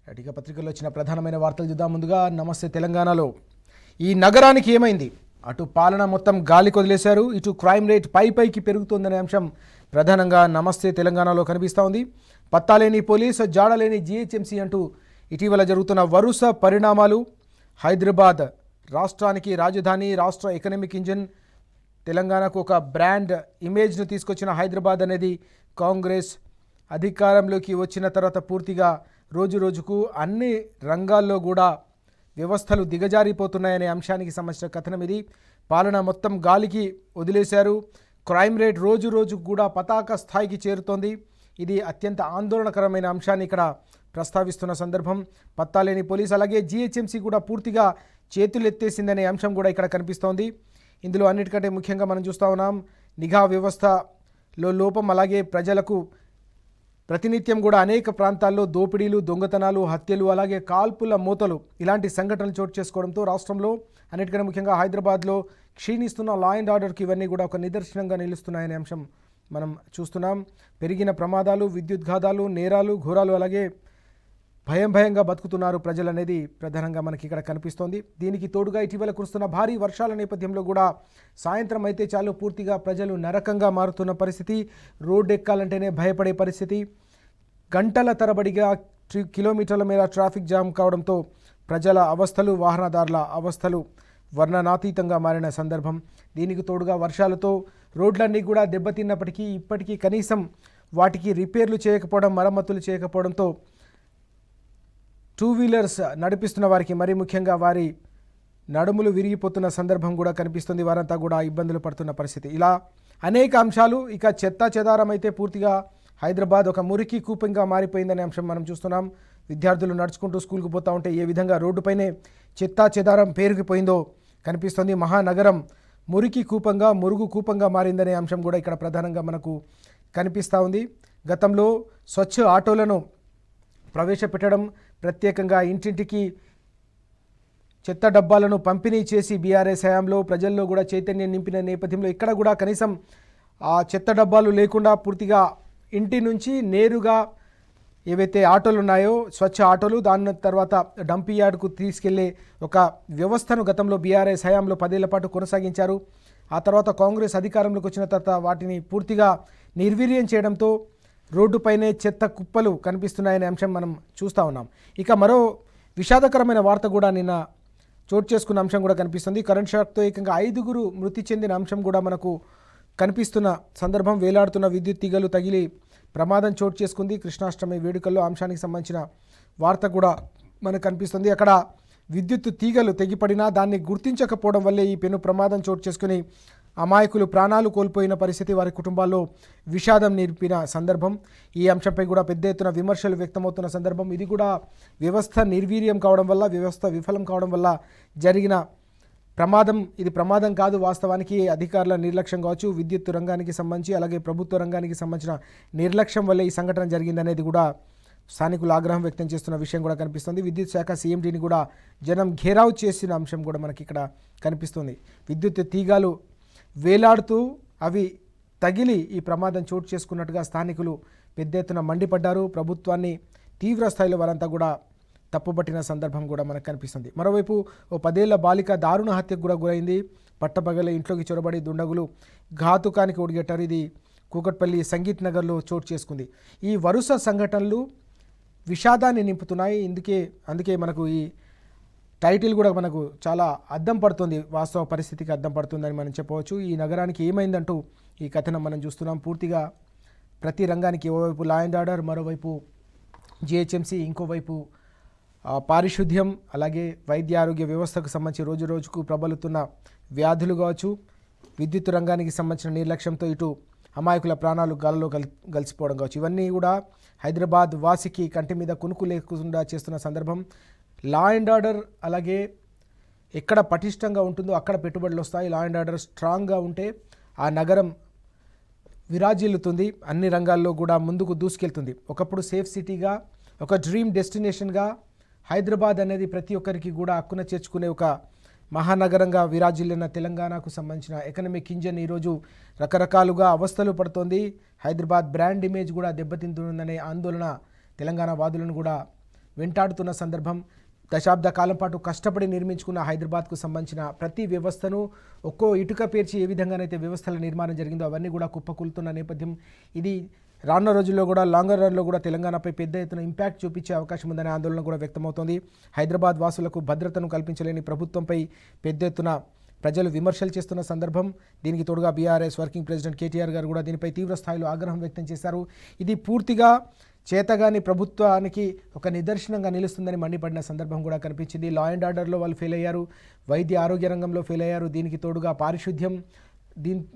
ఇక పత్రికల్లో వచ్చిన ప్రధానమైన వార్తలు చూద్దాం. ముందుగా నమస్తే తెలంగాణలో ఈ నగరానికి ఏమైంది? అటు పాలన మొత్తం గాలి కొదిలేశారు, ఇటు క్రైమ్ రేట్ పైకి పెరుగుతుందనే అంశం ప్రధానంగా నమస్తే తెలంగాణలో కనిపిస్తూ ఉంది. పత్తాలేని పోలీసు, జాడలేని జీహెచ్ఎంసీ అంటూ ఇటీవల జరుగుతున్న వరుస పరిణామాలు. హైదరాబాద్ రాష్ట్రానికి రాజధాని, రాష్ట్ర ఎకనామిక్ ఇంజిన్, తెలంగాణకు ఒక బ్రాండ్ ఇమేజ్ను తీసుకొచ్చిన హైదరాబాద్ అనేది కాంగ్రెస్ అధికారంలోకి వచ్చిన తర్వాత పూర్తిగా రోజు రోజుకు అన్ని రంగాల్లో కూడా వ్యవస్థలు దిగజారిపోతున్నాయనే అంశానికి సంబంధించిన కథనం ఇది. పాలన మొత్తం గాలికి వదిలేశారు, క్రైమ్ రేట్ రోజు రోజుకు కూడా పతాక స్థాయికి చేరుతోంది. ఇది అత్యంత ఆందోళనకరమైన అంశాన్ని ఇక్కడ ప్రస్తావిస్తున్న సందర్భం. పత్తాలేని పోలీసు, అలాగే జీహెచ్ఎంసీ కూడా పూర్తిగా చేతులు ఎత్తేసిందనే అంశం కూడా ఇక్కడ కనిపిస్తోంది. ఇందులో అన్నిటికంటే ముఖ్యంగా మనం చూస్తూ ఉన్నాం నిఘా వ్యవస్థలో లోపం, అలాగే ప్రజలకు ప్రతినిత్యం కూడా అనేక ప్రాంతాల్లో దోపిడీలు, దొంగతనాలు, హత్యలు, అలాగే కాల్పుల మూతలు ఇలాంటి సంఘటనలు చోటు చేసుకోవడంతో రాష్ట్రంలో అన్నిటికంటే ముఖ్యంగా హైదరాబాద్లో క్షీణిస్తున్న లా అండ్ ఆర్డర్కి ఇవన్నీ కూడా ఒక నిదర్శనంగా నిలుస్తున్నాయనే అంశం మనం చూస్తున్నాం. పెరిగిన ప్రమాదాలు, విద్యుద్ఘాతాలు, నేరాలు, ఘోరాలు, అలాగే భయంగా బతుకుతున్నారు ప్రజలు అనేది ప్రధానంగా మనకి ఇక్కడ కనిపిస్తోంది. దీనికి తోడుగా ఇటీవల కురుస్తున్న భారీ వర్షాల నేపథ్యంలో కూడా సాయంత్రం అయితే చాలు పూర్తిగా ప్రజలు నరకంగా మారుతున్న పరిస్థితి. రోడ్డు ఎక్కాలంటేనే భయపడే పరిస్థితి. గంటల తరబడిగా కిలోమీటర్ల మేర ట్రాఫిక్ జామ్ కావడంతో ప్రజల అవస్థలు, వాహనదారుల అవస్థలు వర్ణనాతీతంగా మారిన సందర్భం. దీనికి తోడుగా వర్షాలతో రోడ్లన్నీ కూడా దెబ్బతిన్నప్పటికీ ఇప్పటికీ కనీసం వాటికి రిపేర్లు చేయకపోవడం, మరమ్మతులు చేయకపోవడంతో టూ వీలర్స్ నడిపిస్తున్న వారికి, మరీ ముఖ్యంగా వారి నడుములు విరిగిపోతున్న సందర్భం కూడా కనిపిస్తుంది. వారంతా కూడా ఇబ్బందులు పడుతున్న పరిస్థితి. ఇలా అనేక అంశాలు. ఇక చెత్తా చెదారం అయితే పూర్తిగా హైదరాబాద్ ఒక మురికి కూపంగా మారిపోయిందనే అంశం మనం చూస్తున్నాం. విద్యార్థులు నడుచుకుంటూ స్కూల్కి పోతూ ఉంటే ఏ విధంగా రోడ్డుపైనే చెత్తా చెదారం పేరుకుపోయిందో కనిపిస్తుంది. మహానగరం మురికి కూపంగా, మురుగు కూపంగా మారిందనే అంశం కూడా ఇక్కడ ప్రధానంగా మనకు కనిపిస్తూ ఉంది. గతంలో స్వచ్ఛ ఆటోలను ప్రవేశపెట్టడం, ప్రత్యేకంగా ఇంటింటికి చెత్త డబ్బాలను పంపిణీ చేసి బీఆర్ఎస్ హయాంలో ప్రజల్లో కూడా చైతన్యం నింపిన నేపథ్యంలో ఇక్కడ కూడా కనీసం ఆ చెత్త డబ్బాలు లేకుండా పూర్తిగా ఇంటి నుంచి నేరుగా ఏవైతే ఆటోలు ఉన్నాయో స్వచ్ఛ ఆటోలు, దాని తర్వాత డంపీ యార్డ్కు తీసుకెళ్లే ఒక వ్యవస్థను గతంలో బీఆర్ఎస్ హయాంలో 10 ఏళ్ల పాటు కొనసాగించారు. ఆ తర్వాత కాంగ్రెస్ అధికారంలోకి వచ్చిన తర్వాత వాటిని పూర్తిగా నిర్వీర్యం చేయడంతో రోడ్డుపైనే చెత్త కుప్పలు కనిపిస్తున్నాయనే అంశం మనం చూస్తూ ఉన్నాం. ఇక మరో విషాదకరమైన వార్త కూడా నిన్న చోటు చేసుకున్న అంశం కూడా కనిపిస్తుంది. కరెంట్ షాక్తో ఏకంగా 5గురు మృతి చెందిన అంశం కూడా మనకు కనిపిస్తున్న సందర్భం. వేలాడుతున్న విద్యుత్ తీగలు తగిలి ప్రమాదం చోటు చేసుకుంది. కృష్ణాష్టమి వేడుకల్లో అంశానికి సంబంధించిన వార్త కూడా మనకు కనిపిస్తుంది. అక్కడ విద్యుత్ తీగలు తెగిపడినా దాన్ని గుర్తించకపోవడం వల్లే ఈ పెను ప్రమాదం చోటు చేసుకుని అమాయకులు ప్రాణాలు కోల్పోయిన పరిస్థితి, వారి కుటుంబాల్లో విషాదం నింపిన సందర్భం. ఈ అంశంపై కూడా పెద్ద ఎత్తున విమర్శలు వ్యక్తమవుతున్న సందర్భం. ఇది కూడా వ్యవస్థ నిర్వీర్యం కావడం వల్ల, వ్యవస్థ విఫలం కావడం వల్ల జరిగిన ప్రమాదం. ఇది ప్రమాదం కాదు, వాస్తవానికి అధికారుల నిర్లక్ష్యం కావచ్చు, విద్యుత్ రంగానికి సంబంధించి అలాగే ప్రభుత్వ రంగానికి సంబంధించిన నిర్లక్ష్యం వల్లే ఈ సంఘటన జరిగిందనేది కూడా స్థానికులు ఆగ్రహం వ్యక్తం చేస్తున్న విషయం కూడా కనిపిస్తుంది. విద్యుత్ శాఖ సీఎండీని కూడా జనం ఘేరావు చేసిన అంశం కూడా మనకి ఇక్కడ కనిపిస్తుంది. విద్యుత్ తీగాలు వేలాడుతూ అవి తగిలి ఈ ప్రమాదం చోటు చేసుకున్నట్టుగా స్థానికులు పెద్ద ఎత్తున మండిపడ్డారు. ప్రభుత్వాన్ని తీవ్ర స్థాయిలో వారంతా కూడా తప్పుపట్టిన సందర్భం కూడా మనకు కనిపిస్తుంది. మరోవైపు ఓ 10 ఏళ్ల బాలిక దారుణ హత్యకు కూడా గురైంది. పట్టపగలే ఇంట్లోకి చొరబడి దుండగులు ఘాతుకానికి ఒడిగట్టారు. ఇది కూకట్పల్లి సంగీత్ నగర్లో చోటు చేసుకుంది. ఈ వరుస సంఘటనలు విషాదాన్ని నింపుతున్నాయి. అందుకే మనకు ఈ టైటిల్ కూడా మనకు చాలా అద్దం పడుతుంది, వాస్తవ పరిస్థితికి అద్దం పడుతుందని మనం చెప్పవచ్చు. ఈ నగరానికి ఏమైందంటూ ఈ కథనం మనం చూస్తున్నాం. పూర్తిగా ప్రతి రంగానికి ఓవైపు లా అండ్ ఆర్డర్, మరోవైపు జిహెచ్ఎంసీ, ఇంకోవైపు పారిశుద్ధ్యం, అలాగే వైద్య ఆరోగ్య వ్యవస్థకు సంబంధించి రోజు రోజుకు ప్రబలుతున్న వ్యాధులు కావచ్చు, విద్యుత్ రంగానికి సంబంధించిన నిర్లక్ష్యంతో ఇటు అమాయకుల ప్రాణాలు గాల్లో కలిసిపోవడం కావచ్చు, ఇవన్నీ కూడా హైదరాబాద్ వాసికి కంటి మీద కునుకు లేకుండా చేస్తున్న సందర్భం. లా అండ్ ఆర్డర్ అలాగే ఎక్కడ పటిష్టంగా ఉంటుందో అక్కడ పెట్టుబడులు వస్తాయి. లా అండ్ ఆర్డర్ స్ట్రాంగ్గా ఉంటే ఆ నగరం విరాజిల్లుతుంది, అన్ని రంగాల్లో కూడా ముందుకు దూసుకెళ్తుంది. ఒకప్పుడు సేఫ్ సిటీగా, ఒక డ్రీమ్ డెస్టినేషన్గా హైదరాబాద్ అనేది ప్రతి ఒక్కరికి కూడా హక్కున చేర్చుకునే ఒక మహానగరంగా విరాజిల్లిన తెలంగాణకు సంబంధించిన ఎకనామిక్ ఇంజన్ ఈరోజు రకరకాలుగా అవస్థలు పడుతోంది. హైదరాబాద్ బ్రాండ్ ఇమేజ్ కూడా దెబ్బతింటుందనే ఆందోళన తెలంగాణ వాదులను కూడా వెంటాడుతున్న సందర్భం. దశాబ్ద కాలం పాటు కష్టపడి నిర్మించుకున్న హైదరాబాద్కు సంబంధించిన ప్రతి వ్యవస్థను ఒక్కో ఇటుక పేర్చి ఏ విధంగానైతే వ్యవస్థల నిర్మాణం జరిగిందో అవన్నీ కూడా కుప్పకూలుతున్న నేపథ్యం. ఇది రానున్న రోజుల్లో కూడా లాంగర్ రన్లో కూడా తెలంగాణపై పెద్ద ఎత్తున ఇంపాక్ట్ చూపించే అవకాశం ఉందనే ఆందోళన కూడా వ్యక్తమవుతోంది. హైదరాబాద్ వాసులకు భద్రతను కల్పించలేని ప్రభుత్వంపై పెద్ద ఎత్తున ప్రజలు విమర్శలు చేస్తున్న సందర్భం. దీనికి తోడుగా బీఆర్ఎస్ వర్కింగ్ ప్రెసిడెంట్ కేటీఆర్ గారు కూడా దీనిపై తీవ్ర స్థాయిలో ఆగ్రహం వ్యక్తం చేశారు. ఇది పూర్తిగా చేతగాని ప్రభుత్వానికి ఒక నిదర్శనంగా నిలుస్తుందని మండిపడిన సందర్భం కూడా కనిపించింది. లా అండ్ ఆర్డర్లో వాళ్ళు ఫెయిల్ అయ్యారు, వైద్య ఆరోగ్య రంగంలో ఫెయిల్ అయ్యారు. దీనికి తోడుగా పారిశుద్ధ్యం,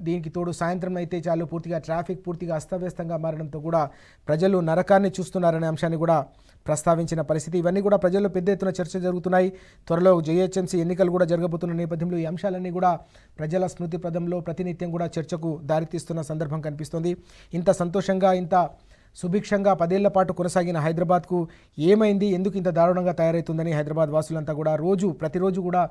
దీనికి తోడు సాయంత్రం అయితే చాలు పూర్తిగా ట్రాఫిక్ పూర్తిగా అస్తవ్యస్తంగా మారడంతో కూడా ప్రజలు నరకాన్ని చూస్తున్నారనే అంశాన్ని కూడా ప్రస్తావించిన పరిస్థితి. ఇవన్నీ కూడా ప్రజల్లో పెద్ద ఎత్తున చర్చ జరుగుతున్నాయి. త్వరలో జేహెచ్ఎంసీ ఎన్నికలు కూడా జరగబోతున్న నేపథ్యంలో ఈ అంశాలన్నీ కూడా ప్రజల స్మృతి పదంలో ప్రతినిత్యం కూడా చర్చకు దారితీస్తున్న సందర్భం కనిపిస్తోంది. ఇంత సంతోషంగా, ఇంత సుభిక్షంగా 10 ఏళ్ల పాటు కొనసాగిన హైదరాబాద్కు ఏమైంది, ఎందుకు ఇంత దారుణంగా తయారవుతుందని హైదరాబాద్ వాసులంతా కూడా ప్రతిరోజు కూడా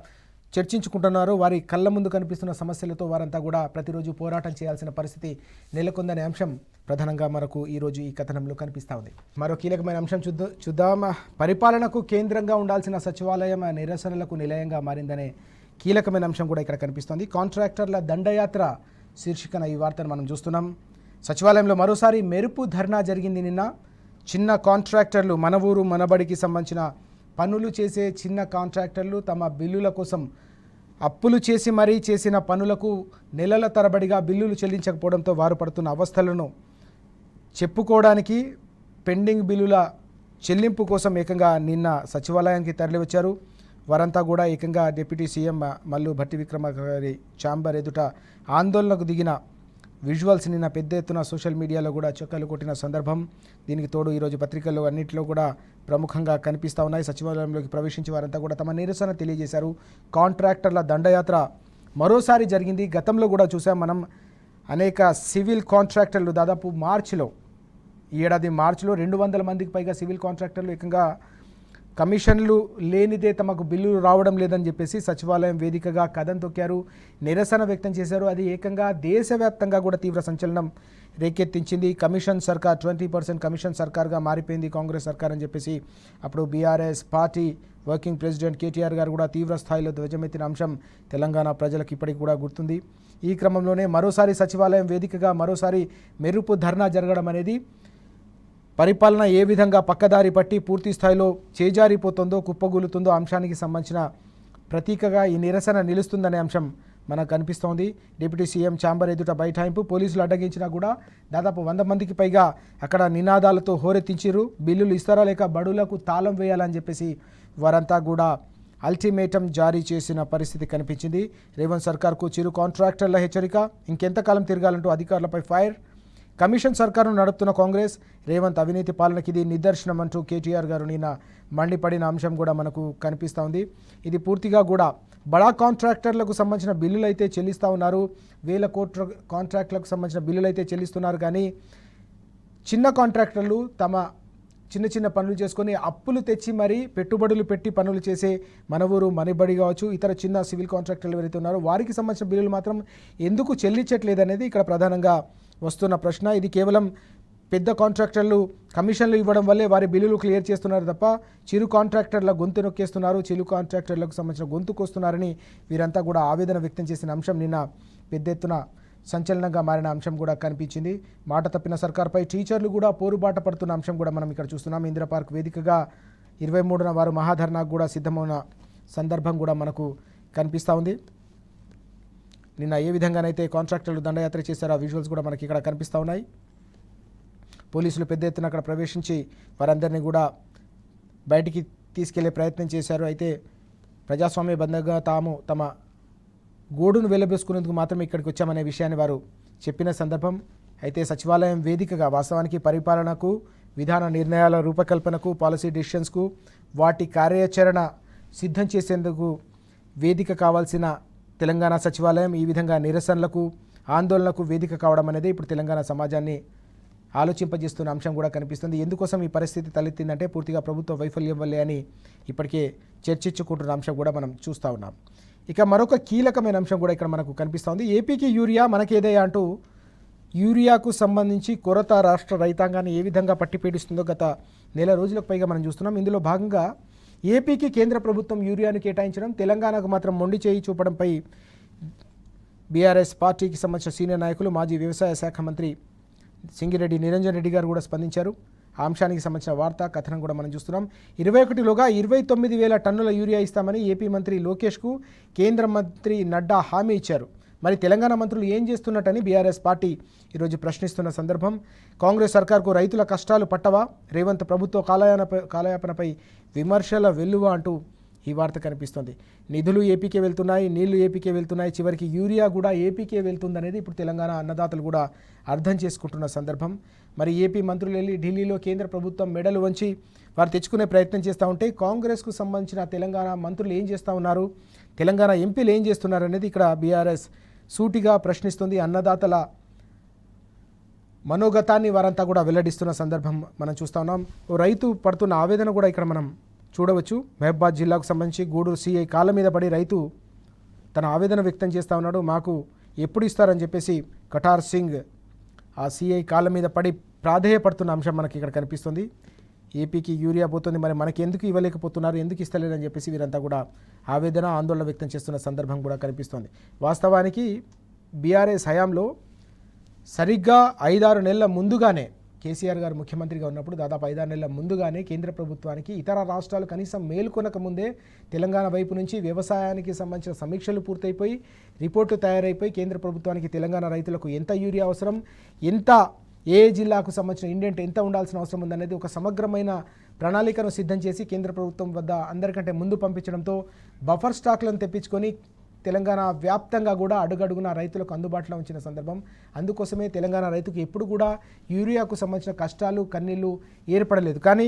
చర్చించుకుంటున్నారు. వారి కళ్ళ ముందు కనిపిస్తున్న సమస్యలతో వారంతా కూడా ప్రతిరోజు పోరాటం చేయాల్సిన పరిస్థితి నెలకొందనే అంశం ప్రధానంగా మనకు ఈరోజు ఈ కథనంలో కనిపిస్తూ ఉంది. మరో కీలకమైన అంశం చూద్దాం. పరిపాలనకు కేంద్రంగా ఉండాల్సిన సచివాలయం నిరసనలకు నిలయంగా మారిందనే కీలకమైన అంశం కూడా ఇక్కడ కనిపిస్తోంది. కాంట్రాక్టర్ల దండయాత్ర శీర్షికన ఈ వార్తను మనం చూస్తున్నాం. సచివాలయంలో మరోసారి మెరుపు ధర్నా జరిగింది నిన్న. చిన్న కాంట్రాక్టర్లు, మన ఊరు మనబడికి సంబంధించిన పనులు చేసే చిన్న కాంట్రాక్టర్లు తమ బిల్లుల కోసం అప్పులు చేసి మరీ చేసిన పనులకు నెలల తరబడిగా బిల్లులు చెల్లించకపోవడంతో వారు పడుతున్న అవస్థలను చెప్పుకోవడానికి పెండింగ్ బిల్లుల చెల్లింపు కోసం ఏకంగా నిన్న సచివాలయానికి తరలివచ్చారు. వారంతా కూడా ఏకంగా డిప్యూటీ సీఎం మల్లు భట్టి విక్రమార్క గారి ఛాంబర్ ఎదుట ఆందోళనకు దిగిన విజువల్స్ నిన్న పెద్ద ఎత్తున సోషల్ మీడియాలో కూడా చక్కర్లు కొట్టిన సందర్భం. దీనికి తోడు ఈరోజు పత్రికల్లో అన్నింటిలో కూడా ప్రముఖంగా కనిపిస్తూ ఉన్నాయి. సచివాలయంలోకి ప్రవేశించి వారంతా కూడా తమ నిరసన తెలియజేశారు. కాంట్రాక్టర్ల దండయాత్ర మరోసారి జరిగింది. గతంలో కూడా చూసాం మనం అనేక సివిల్ కాంట్రాక్టర్లు దాదాపు ఈ ఏడాది మార్చిలో 200 మందికి పైగా సివిల్ కాంట్రాక్టర్లు ఏకంగా కమిషన్లు లేనిదే తమకు బిల్లులు రావడం లేదని చెప్పేసి సచివాలయం వేదికగా కథం తొక్కారు, నిరసన వ్యక్తం చేశారు. అది ఏకంగా దేశవ్యాప్తంగా కూడా తీవ్ర సంచలనం రేకెత్తించింది. కమిషన్ సర్కార్ 20% కమిషన్ సర్కార్గా మారిపోయింది కాంగ్రెస్ సర్కార్ అని చెప్పేసి అప్పుడు BRS party working president KTR గారు కూడా తీవ్ర స్థాయిలో ధ్వజమెత్తిన అంశం తెలంగాణ ప్రజలకు ఇప్పటికి కూడా గుర్తుంది. ఈ క్రమంలోనే మరోసారి సచివాలయం వేదికగా మరోసారి మెరుపు ధర్నా జరగడం అనేది పరిపాలన ఏ విధంగా పక్కదారి పట్టి పూర్తి స్థాయిలో చేజారిపోతుందో, కుప్పగూలుతుందో అంశానికి సంబంధించిన ప్రతీకగా ఈ నిరసన నిలుస్తుందనే అంశం మనకు కనిపిస్తోంది. డిప్యూటీ సీఎం ఛాంబర్ ఎదుట బైఠాయింపు, పోలీసులు అడ్డగించినా కూడా దాదాపు 100 మందికి పైగా అక్కడ నినాదాలతో హోరెత్తించారు. బిల్లులు ఇస్తారా లేక బడులకు తాళం వేయాలని చెప్పేసి వారంతా కూడా అల్టిమేటం జారీ చేసిన పరిస్థితి కనిపించింది. రేవంత్ సర్కార్కు చిరు కాంట్రాక్టర్ల హెచ్చరిక, ఇంకెంతకాలం తిరగాలంటూ అధికారులపై ఫైర్. కమిషన్ సర్కారును నడుపుతున్న కాంగ్రెస్, రేవంత్ అవినీతి పాలనకి ఇది నిదర్శనం అంటూ కేటీఆర్ గారు నిన్న మండిపడిన అంశం కూడా మనకు కనిపిస్తూ ఉంది. ఇది పూర్తిగా కూడా బడా కాంట్రాక్టర్లకు సంబంధించిన బిల్లులు అయితే చెల్లిస్తూ ఉన్నారు, 1000 కోట్ల కాంట్రాక్టులకు సంబంధించిన బిల్లులు అయితే చెల్లిస్తున్నారు. కానీ చిన్న కాంట్రాక్టర్లు తమ చిన్న పనులు చేసుకొని అప్పులు తెచ్చి మరీ పెట్టుబడులు పెట్టి పనులు చేసే మన ఊరు మనబడి కావచ్చు, ఇతర చిన్న సివిల్ కాంట్రాక్టర్లు ఎవరైతే ఉన్నారో వారికి సంబంధించిన బిల్లులు మాత్రం ఎందుకు చెల్లించట్లేదు అనేది ఇక్కడ ప్రధానంగా వస్తున్న ప్రశ్న. ఇది కేవలం పెద్ద కాంట్రాక్టర్లు కమిషన్లు ఇవ్వడం వల్లే వారి బిల్లులు క్లియర్ చేస్తున్నారు తప్ప చిరు కాంట్రాక్టర్ల గొంతు నొక్కేస్తున్నారు, చిరు కాంట్రాక్టర్లకు సంబంధించిన గొంతుకొస్తున్నారని వీరంతా కూడా ఆవేదన వ్యక్తం చేసిన అంశం నిన్న పెద్ద ఎత్తున సంచలనంగా మారిన అంశం కూడా కనిపించింది. మాట తప్పిన సర్కార్పై టీచర్లు కూడా పోరుబాట పడుతున్న అంశం కూడా మనం ఇక్కడ చూస్తున్నాం. ఇందిరా పార్క్ వేదికగా 23న వారు మహాధర్నాకు కూడా సిద్ధమైన సందర్భం కూడా మనకు కనిపిస్తూ ఉంది. నిన్న ఏ విధంగానైతే కాంట్రాక్టర్లు దండయాత్ర చేశారో ఆ విజువల్స్ కూడా మనకి ఇక్కడ కనిపిస్తూ ఉన్నాయి. పోలీసులు పెద్ద ఎత్తున అక్కడ ప్రవేశించి వారందరినీ కూడా బయటికి తీసుకెళ్లే ప్రయత్నం చేశారు. అయితే ప్రజాస్వామ్యబద్ధంగా తాము తమ గోడును వెల్లబేసుకునేందుకు మాత్రమే ఇక్కడికి వచ్చామనే విషయాన్ని వారు చెప్పిన సందర్భం. అయితే సచివాలయం వేదికగా వాస్తవానికి పరిపాలనకు, విధాన నిర్ణయాల రూపకల్పనకు, పాలసీ డెసిషన్స్కు, వాటి కార్యాచరణ సిద్ధం చేసేందుకు వేదిక కావాల్సిన తెలంగాణ సచివాలయం ఈ విధంగా నిరసనలకు, ఆందోళనకు వేదిక కావడం అనేది ఇప్పుడు తెలంగాణ సమాజాన్ని ఆలోచింపజేస్తున్న అంశం కూడా కనిపిస్తుంది. ఎందుకోసం ఈ పరిస్థితి తలెత్తిందంటే పూర్తిగా ప్రభుత్వ వైఫల్యం వల్లే అని ఇప్పటికే చర్చించుకుంటున్న అంశం కూడా మనం చూస్తూ ఉన్నాం. ఇక మరొక కీలకమైన అంశం కూడా ఇక్కడ మనకు కనిపిస్తోంది. ఏపీకి యూరియా మనకేదయ్యా అంటూ యూరియాకు సంబంధించి కొరత రాష్ట్ర రైతాంగాన్ని ఏ విధంగా పట్టిపీడిస్తుందో గత నెల రోజులకు పైగా మనం చూస్తున్నాం. ఇందులో భాగంగా ఏపీకి కేంద్ర ప్రభుత్వం యూరియాను కేటాయించడం, తెలంగాణకు మాత్రం మొండి చేయి చూపడంపై బీఆర్ఎస్ పార్టీకి సంబంధించిన సీనియర్ నాయకులు మాజీ వ్యవసాయ శాఖ మంత్రి సింగిరెడ్డి నిరంజన్ రెడ్డి గారు కూడా స్పందించారు. ఆ అంశానికి సంబంధించిన వార్తా కథనం కూడా మనం చూస్తున్నాం. 21లోగా 29,000 టన్నుల యూరియా ఇస్తామని ఏపీ మంత్రి లోకేష్కు కేంద్ర మంత్రి నడ్డా హామీ ఇచ్చారు. మరి తెలంగాణ మంత్రులు ఏం చేస్తున్నట్టని బీఆర్ఎస్ పార్టీ ఈరోజు ప్రశ్నిస్తున్న సందర్భం. కాంగ్రెస్ సర్కార్కు రైతుల కష్టాలు పట్టవా, రేవంత్ ప్రభుత్వ కాలయాపనపై విమర్శల వెల్లువ అంటూ ఈ వార్త కనిపిస్తుంది. నిధులు ఏపీకే వెళ్తున్నాయి, నీళ్లు ఏపీకే వెళ్తున్నాయి, చివరికి యూరియా కూడా ఏపీకే వెళ్తుందనేది ఇప్పుడు తెలంగాణ అన్నదాతలు కూడా అర్థం చేసుకుంటున్న సందర్భం. మరి ఏపీ మంత్రులు వెళ్ళి ఢిల్లీలో కేంద్ర ప్రభుత్వం మెడలు వంచి వారు తెచ్చుకునే ప్రయత్నం చేస్తూ ఉంటే కాంగ్రెస్కు సంబంధించిన తెలంగాణ మంత్రులు ఏం చేస్తూ ఉన్నారు, తెలంగాణ ఎంపీలు ఏం చేస్తున్నారు అనేది ఇక్కడ బీఆర్ఎస్ సూటిగా ప్రశ్నిస్తుంది. అన్నదాతల మనోగతాన్ని వారంతా కూడా వెల్లడిస్తున్న సందర్భం మనం చూస్తూ ఉన్నాం. ఓ రైతు పడుతున్న ఆవేదన కూడా ఇక్కడ మనం చూడవచ్చు. మహబూబాద్ జిల్లాకు సంబంధించి గూడూరు సిఐ కాళ్ళ మీద పడి రైతు తన ఆవేదన వ్యక్తం చేస్తూ ఉన్నాడు. మాకు ఎప్పుడు ఇస్తారని చెప్పేసి కటార్ సింగ్ ఆ సిఐ కాళ్ళ మీద పడి ప్రాధేయపడుతున్న అంశం మనకి ఇక్కడ కనిపిస్తుంది. ఏపీకి యూరియా పోతుంది, మరి మనకి ఎందుకు ఇవ్వలేకపోతున్నారు, ఎందుకు ఇస్తలేరని చెప్పేసి వీరంతా కూడా ఆవేదన ఆందోళన వ్యక్తం చేస్తున్న సందర్భం కూడా కనిపిస్తుంది. వాస్తవానికి బీఆర్ఎస్ హయాంలో సరిగ్గా 5-6 నెలల ముందుగానే కేసీఆర్ గారు ముఖ్యమంత్రిగా ఉన్నప్పుడు దాదాపు 5-6 నెలల ముందుగానే కేంద్ర ప్రభుత్వానికి ఇతర రాష్ట్రాలు కనీసం మేల్కొనక ముందే తెలంగాణ వైపు నుంచి వ్యవసాయానికి సంబంధించిన సమీక్షలు పూర్తయిపోయి రిపోర్టు తయారైపోయి కేంద్ర ప్రభుత్వానికి తెలంగాణ రైతులకు ఎంత యూరియా అవసరం, ఎంత ఏ జిల్లాకు సంబంధించిన ఇండెంట్ ఎంత ఉండాల్సిన అవసరం ఉందనేది ఒక సమగ్రమైన ప్రణాళికను సిద్ధం చేసి కేంద్ర ప్రభుత్వం వద్ద అందరికంటే ముందు పంపించడంతో బఫర్ స్టాక్లను తెప్పించుకొని తెలంగాణ వ్యాప్తంగా కూడా అడుగడుగున రైతులకు అందుబాటులో ఉంచిన సందర్భం. అందుకోసమే తెలంగాణ రైతుకు ఎప్పుడు కూడా యూరియాకు సంబంధించిన కష్టాలు కన్నీళ్లు ఏర్పడలేదు. కానీ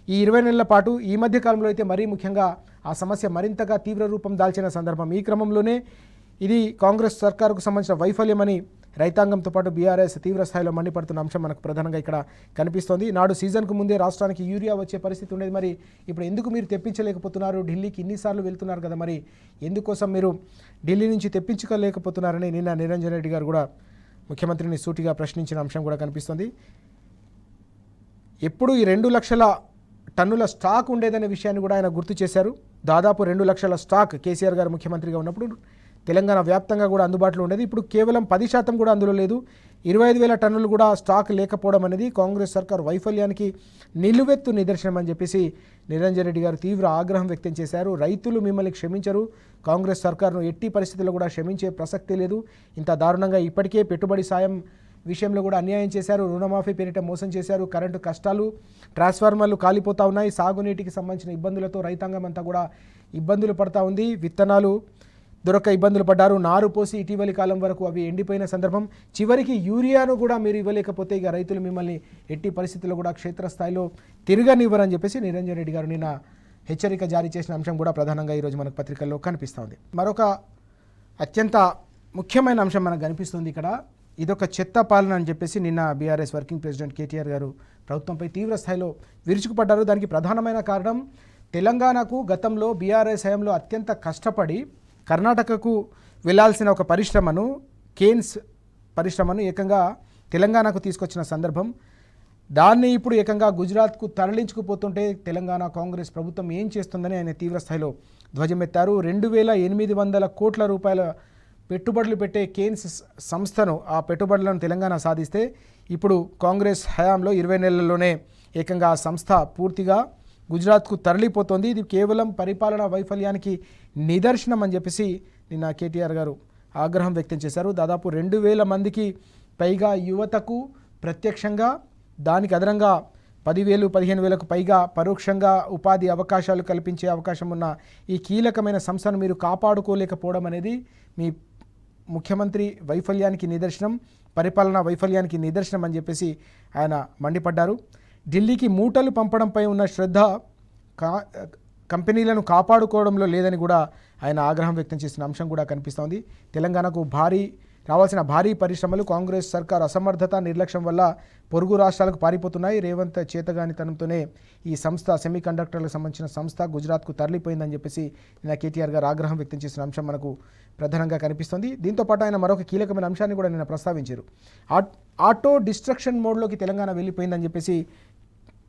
ఈ 20 నెలల పాటు ఈ మధ్య కాలంలో అయితే మరీ ముఖ్యంగా ఆ సమస్య మరింతగా తీవ్ర రూపం దాల్చిన సందర్భం. ఈ క్రమంలోనే ఇది కాంగ్రెస్ సర్కారుకు సంబంధించిన వైఫల్యమని రైతాంగంతో పాటు బీఆర్ఎస్ తీవ్ర స్థాయిలో మండిపడుతున్న అంశం మనకు ప్రధానంగా ఇక్కడ కనిపిస్తోంది. నాడు సీజన్కు ముందే రాష్ట్రానికి యూరియా వచ్చే పరిస్థితి ఉండేది. మరి ఇప్పుడు ఎందుకు మీరు తెప్పించలేకపోతున్నారు, ఢిల్లీకి ఇన్నిసార్లు వెళ్తున్నారు కదా, మరి ఎందుకోసం మీరు ఢిల్లీ నుంచి తెప్పించుకోలేకపోతున్నారని నిన్న నిరంజన్ రెడ్డి గారు కూడా ముఖ్యమంత్రిని సూటిగా ప్రశ్నించిన అంశం కూడా కనిపిస్తుంది. ఎప్పుడు ఈ 2 లక్షల టన్నుల స్టాక్ ఉండేదనే విషయాన్ని కూడా ఆయన గుర్తు చేశారు. దాదాపు 2 లక్షల స్టాక్ కేసీఆర్ గారు ముఖ్యమంత్రిగా ఉన్నప్పుడు తెలంగాణ వ్యాప్తంగా కూడా అందుబాటులో ఉండేది. ఇప్పుడు కేవలం 10% కూడా అందులో లేదు. 25,000 టన్నులు కూడా స్టాక్ లేకపోవడం అనేది కాంగ్రెస్ సర్కార్ వైఫల్యానికి నిలువెత్తు నిదర్శనం అని చెప్పేసి నిరంజన్ రెడ్డి గారు తీవ్ర ఆగ్రహం వ్యక్తం చేశారు. రైతులు మిమ్మల్ని క్షమించరు, కాంగ్రెస్ సర్కార్ను ఎట్టి పరిస్థితుల్లో కూడా క్షమించే ప్రసక్తే లేదు. ఇంత దారుణంగా ఇప్పటికే పెట్టుబడి సాయం విషయంలో కూడా అన్యాయం చేశారు, రుణమాఫీ పేరిట మోసం చేశారు, కరెంటు కష్టాలు, ట్రాన్స్ఫార్మర్లు కాలిపోతూ ఉన్నాయి, సాగునీటికి సంబంధించిన ఇబ్బందులతో రైతాంగం అంతా కూడా ఇబ్బందులు పడతా ఉంది, విత్తనాలు దొరక్క ఇబ్బందులు పడ్డారు, నారు పోసి ఇటీవలి కాలం వరకు అవి ఎండిపోయిన సందర్భం. చివరికి యూరియాను కూడా మీరు ఇవ్వలేకపోతే ఇక రైతులు మిమ్మల్ని ఎట్టి పరిస్థితుల్లో కూడా క్షేత్రస్థాయిలో తిరగనివ్వరని చెప్పేసి నిరంజన్ రెడ్డి గారు నిన్న హెచ్చరిక జారీ చేసిన అంశం కూడా ప్రధానంగా ఈరోజు మనకు పత్రికల్లో కనిపిస్తోంది. మరొక అత్యంత ముఖ్యమైన అంశం మనకు కనిపిస్తుంది ఇక్కడ. ఇదొక చెత్త పాలన అని చెప్పేసి నిన్న బీఆర్ఎస్ వర్కింగ్ ప్రెసిడెంట్ కేటీఆర్ గారు ప్రభుత్వంపై తీవ్ర స్థాయిలో విరుచుకుపడ్డారు. దానికి ప్రధానమైన కారణం తెలంగాణకు గతంలో బీఆర్ఎస్ హయాంలో అత్యంత కష్టపడి కర్ణాటకకు వెళ్లాల్సిన ఒక పరిశ్రమను, కేన్స్ పరిశ్రమను ఏకంగా తెలంగాణకు తీసుకొచ్చిన సందర్భం. దాన్ని ఇప్పుడు ఏకంగా గుజరాత్కు తరలించుకుపోతుంటే తెలంగాణ కాంగ్రెస్ ప్రభుత్వం ఏం చేస్తుందని ఆయన తీవ్ర స్థాయిలో ధ్వజమెత్తారు. 2,800 కోట్ల రూపాయల పెట్టుబడులు పెట్టే కేన్స్ సంస్థను, ఆ పెట్టుబడులను తెలంగాణ సాధిస్తే ఇప్పుడు కాంగ్రెస్ హయాంలో 20 నెలల్లోనే ఏకంగా ఆ సంస్థ పూర్తిగా గుజరాత్కు తరలిపోతోంది. ఇది కేవలం పరిపాలనా వైఫల్యానికి నిదర్శనం అని చెప్పేసి నిన్న కేటీఆర్ గారు ఆగ్రహం వ్యక్తం చేశారు. దాదాపు 2,000 మందికి పైగా యువతకు ప్రత్యక్షంగా, దానికి అదనంగా 10,000-15,000కు పైగా పరోక్షంగా ఉపాధి అవకాశాలు కల్పించే అవకాశం ఉన్న ఈ కీలకమైన సంస్థను మీరు కాపాడుకోలేకపోవడం అనేది మీ ముఖ్యమంత్రి వైఫల్యానికి నిదర్శనం, పరిపాలనా వైఫల్యానికి నిదర్శనం అని చెప్పేసి ఆయన మండిపడ్డారు. ఢిల్లీకి మూటలు పంపడంపై ఉన్న శ్రద్ధ కంపెనీలను కాపాడుకోవడంలో లేదని కూడా ఆయన ఆగ్రహం వ్యక్తం చేసిన అంశం కూడా కనిపిస్తోంది. తెలంగాణకు రావాల్సిన భారీ పరిశ్రమలు కాంగ్రెస్ సర్కార్ అసమర్థత, నిర్లక్ష్యం వల్ల పొరుగు రాష్ట్రాలకు పారిపోతున్నాయి. రేవంత్ చేతగానితనంతోనే ఈ సంస్థ, సెమీ కండక్టర్లకు సంబంధించిన సంస్థ గుజరాత్కు తరలిపోయిందని చెప్పేసి నిన్న కేటీఆర్ గారు ఆగ్రహం వ్యక్తం చేసిన అంశం మనకు ప్రధానంగా కనిపిస్తుంది. దీంతోపాటు ఆయన మరొక కీలకమైన అంశాన్ని కూడా నిన్న ప్రస్తావించారు. ఆటో డిస్ట్రక్షన్ మోడ్లోకి తెలంగాణ వెళ్ళిపోయిందని చెప్పేసి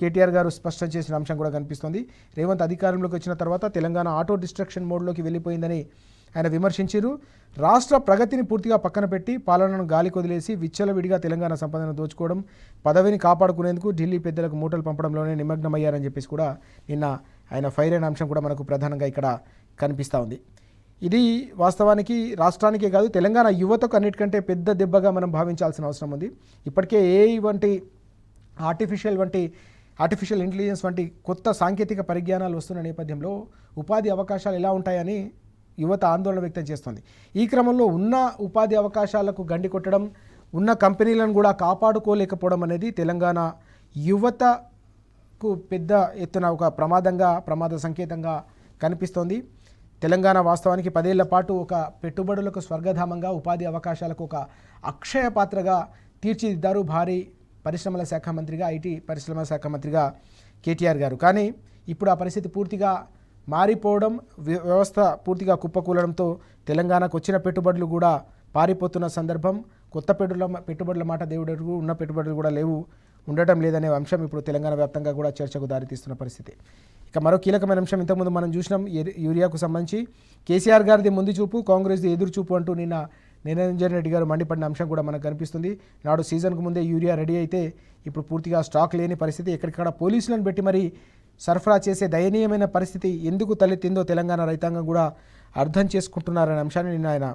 కేటీఆర్ గారు స్పష్టం చేసిన అంశం కూడా కనిపిస్తోంది. రేవంత్ అధికారంలోకి వచ్చిన తర్వాత తెలంగాణ ఆటో డిస్ట్రక్షన్ మోడ్లోకి వెళ్ళిపోయిందని ఆయన విమర్శించారు. రాష్ట్ర ప్రగతిని పూర్తిగా పక్కన పెట్టి పాలనను గాలి కొదిలేసి విచ్చలవిడిగా తెలంగాణ సంపదను దోచుకోవడం, పదవిని కాపాడుకునేందుకు ఢిల్లీ పెద్దలకు మూటలు పంపడంలోనే నిమగ్నమయ్యారని చెప్పేసి కూడా నిన్న ఆయన ఫైర్ అయిన అంశం కూడా మనకు ప్రధానంగా ఇక్కడ కనిపిస్తూ ఉంది. ఇది వాస్తవానికి రాష్ట్రానికే కాదు తెలంగాణ యువతకు అన్నిటికంటే పెద్ద దెబ్బగా మనం భావించాల్సిన అవసరం ఉంది. ఇప్పటికే ఏఐ వంటి ఆర్టిఫిషియల్ ఇంటెలిజెన్స్ వంటి కొత్త సాంకేతిక పరిజ్ఞానాలు వస్తున్న నేపథ్యంలో ఉపాధి అవకాశాలు ఎలా ఉంటాయని యువత ఆందోళన వ్యక్తం చేస్తుంది. ఈ క్రమంలో ఉన్న ఉపాధి అవకాశాలకు గండి కొట్టడం, ఉన్న కంపెనీలను కూడా కాపాడుకోలేకపోవడం అనేది తెలంగాణ యువతకు పెద్ద ఎత్తున ఒక ప్రమాద సంకేతంగా కనిపిస్తోంది. తెలంగాణ వాస్తవానికి 10 ఏళ్ల పాటు ఒక పెట్టుబడులకు స్వర్గధామంగా, ఉపాధి అవకాశాలకు ఒక అక్షయ పాత్రగా తీర్చిదిద్దారు భారీ పరిశ్రమల శాఖ మంత్రిగా, ఐటీ పరిశ్రమల శాఖ మంత్రిగా కేటీఆర్ గారు. కానీ ఇప్పుడు ఆ పరిస్థితి పూర్తిగా మారిపోవడం, వ్యవస్థ పూర్తిగా కుప్పకూలడంతో తెలంగాణకు వచ్చిన పెట్టుబడులు కూడా పారిపోతున్న సందర్భం. కొత్త పెట్టుబడుల మాట దేవుడు, ఉన్న పెట్టుబడులు కూడా ఉండటం లేదనే అంశం ఇప్పుడు తెలంగాణ వ్యాప్తంగా కూడా చర్చకు దారితీస్తున్న పరిస్థితి. ఇక మరో కీలకమైన అంశం ఇంతకుముందు మనం చూసినాం, యూరియాకు సంబంధించి కేసీఆర్ గారిది ముందు చూపు, కాంగ్రెస్ది ఎదురు చూపు అంటూ నిన్న నిరంజన్ రెడ్డి గారు మండిపడిన అంశం కూడా మనకు కనిపిస్తుంది. నాడు సీజన్కు ముందే యూరియా రెడీ అయితే ఇప్పుడు పూర్తిగా స్టాక్ లేని పరిస్థితి, ఎక్కడికక్కడ పోలీసులను పెట్టి మరీ సరఫరా చేసే దయనీయమైన పరిస్థితి ఎందుకు తలెత్తిందో తెలంగాణ రైతాంగం కూడా అర్థం చేసుకుంటున్నారనే అంశాన్ని నిన్న ఆయన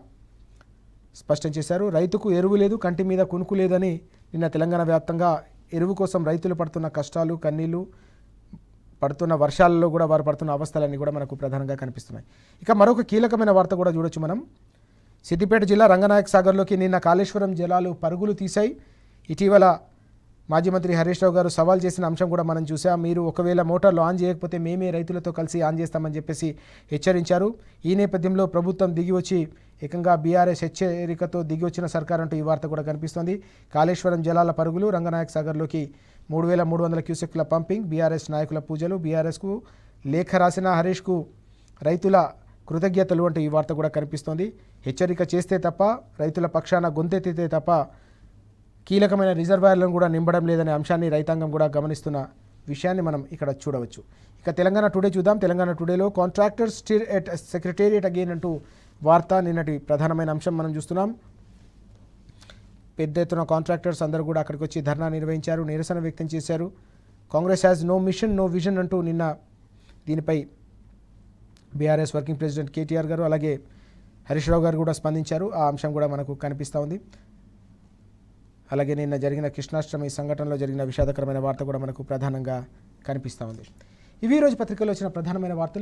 స్పష్టం చేశారు. రైతుకు ఎరువు లేదు, కంటి మీద కునుకు లేదని నిన్న తెలంగాణ వ్యాప్తంగా ఎరువు కోసం రైతులు పడుతున్న కష్టాలు, కన్నీళ్లు, పడుతున్న వర్షాలలో కూడా వారు పడుతున్న అవస్థలన్నీ కూడా మనకు ప్రధానంగా కనిపిస్తున్నాయి. ఇక మరొక కీలకమైన వార్త కూడా చూడొచ్చు మనం. సిద్దిపేట జిల్లా రంగనాయక సాగర్లోకి నిన్న కాళేశ్వరం జలాలు పరుగులు తీశాయి. ఇటీవల మాజీ మంత్రి హరీష్ రావు గారు సవాల్ చేసిన అంశం కూడా మనం చూసాం. మీరు ఒకవేళ మోటార్లు ఆన్ చేయకపోతే మేమే రైతులతో కలిసి ఆన్ చేస్తామని చెప్పేసి హెచ్చరించారు. ఈ నేపథ్యంలో ప్రభుత్వం దిగివచ్చి ఏకంగా బీఆర్ఎస్ హెచ్చరికతో దిగివచ్చిన సర్కార్ అంటూ ఈ వార్త కూడా కనిపిస్తోంది. కాళేశ్వరం జలాల పరుగులు, రంగనాయక సాగర్లోకి 3300 క్యూసెక్ల పంపింగ్, బీఆర్ఎస్ నాయకుల పూజలు, బీఆర్ఎస్కు లేఖ రాసిన హరీష్కు రైతుల కృతజ్ఞతలు అంటూ ఈ వార్త కూడా కనిపిస్తోంది. హెచ్చరిక చేస్తే తప్ప, రైతుల పక్షాన గొంతెత్తితే తప్ప కీలకమైన రిజర్వాయర్లను కూడా నింపడం లేదనే అంశాన్ని రైతాంగం కూడా గమనిస్తున్న విషయాన్ని మనం ఇక్కడ చూడవచ్చు. ఇక తెలంగాణ టుడే చూద్దాం. తెలంగాణ టుడేలో contractors stir at secretariat again అంటూ వార్త, నిన్నటి ప్రధానమైన అంశం మనం చూస్తున్నాం. పెద్ద ఎత్తున కాంట్రాక్టర్స్ అందరూ కూడా అక్కడికి వచ్చి ధర్నా నిర్వహించారు, నిరసన వ్యక్తం చేశారు. Congress has no mission no vision అంటూ నిన్న దీనిపై బీఆర్ఎస్ వర్కింగ్ ప్రెసిడెంట్ కేటీఆర్ గారు అలాగే హరీష్ రావు గారు కూడా స్పందించారు. ఆ అంశం కూడా మనకు కనిపిస్తూ ఉంది. అలాగే నిన్న జరిగిన కృష్ణాష్టమి సంఘటనలో జరిగిన విషాదకరమైన వార్త కూడా మనకు ప్రధానంగా కనిపిస్తూ ఉంది. ఇవి ఈరోజు పత్రికలో వచ్చిన ప్రధానమైన వార్తలు.